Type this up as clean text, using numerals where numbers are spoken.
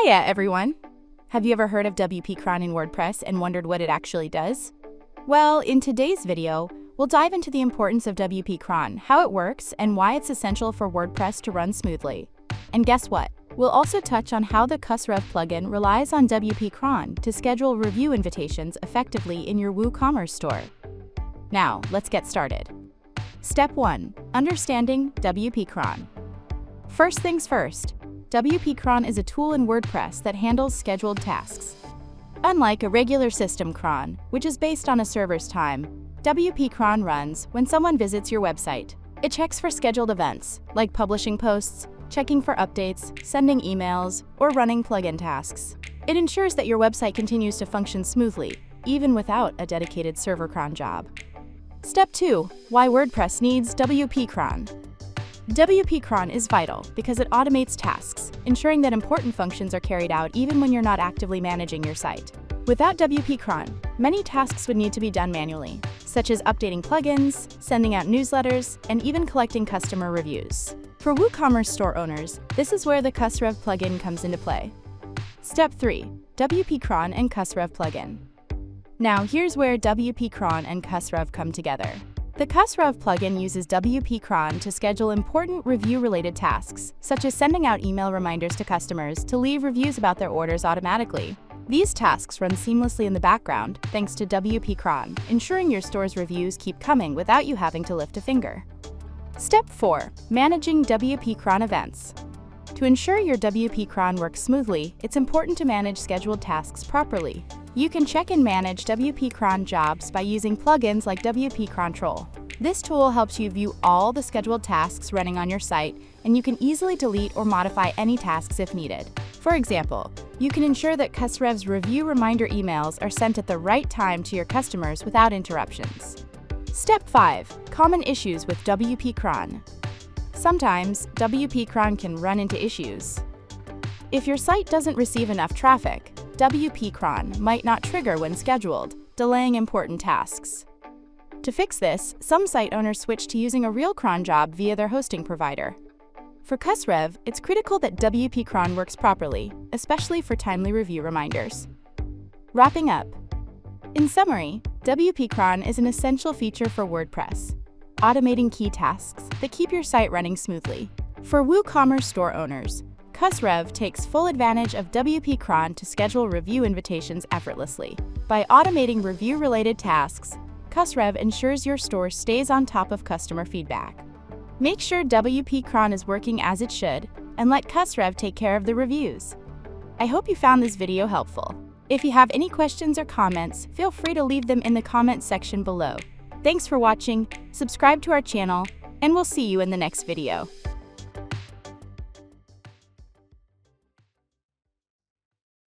Hiya, everyone! Have you ever heard of WP Cron in WordPress and wondered what it actually does? Well, in today's video, we'll dive into the importance of WP Cron, how it works, and why it's essential for WordPress to run smoothly. And guess what? We'll also touch on how the CusRev plugin relies on WP Cron to schedule review invitations effectively in your WooCommerce store. Now, let's get started. Step 1. Understanding WP Cron. First things first, WP Cron is a tool in WordPress that handles scheduled tasks. Unlike a regular system cron, which is based on a server's time, WP Cron runs when someone visits your website. It checks for scheduled events, like publishing posts, checking for updates, sending emails, or running plugin tasks. It ensures that your website continues to function smoothly, even without a dedicated server cron job. Step 2. Why WordPress needs WP Cron. WP Cron is vital because it automates tasks, ensuring that important functions are carried out even when you're not actively managing your site. Without WP Cron, many tasks would need to be done manually, such as updating plugins, sending out newsletters, and even collecting customer reviews. For WooCommerce store owners, this is where the CusRev plugin comes into play. Step 3. WP Cron and CusRev plugin. Now here's where WP Cron and CusRev come together. The CusRev plugin uses WP Cron to schedule important review-related tasks, such as sending out email reminders to customers to leave reviews about their orders automatically. These tasks run seamlessly in the background thanks to WP Cron, ensuring your store's reviews keep coming without you having to lift a finger. Step 4. Managing WP Cron events. To ensure your WP Cron works smoothly, it's important to manage scheduled tasks properly. You can check and manage WP Cron jobs by using plugins like WP Control. This tool helps you view all the scheduled tasks running on your site, and you can easily delete or modify any tasks if needed. For example, you can ensure that CusRev's review reminder emails are sent at the right time to your customers without interruptions. Step 5. Common issues with WP Cron. Sometimes, WP Cron can run into issues. If your site doesn't receive enough traffic, WP Cron might not trigger when scheduled, delaying important tasks. To fix this, some site owners switch to using a real cron job via their hosting provider. For CusRev, it's critical that WP Cron works properly, especially for timely review reminders. Wrapping up. In summary, WP Cron is an essential feature for WordPress, automating key tasks that keep your site running smoothly. For WooCommerce store owners, CusRev takes full advantage of WP Cron to schedule review invitations effortlessly. By automating review-related tasks, CusRev ensures your store stays on top of customer feedback. Make sure WP Cron is working as it should, and let CusRev take care of the reviews. I hope you found this video helpful. If you have any questions or comments, feel free to leave them in the comments section below. Thanks for watching, subscribe to our channel, and we'll see you in the next video.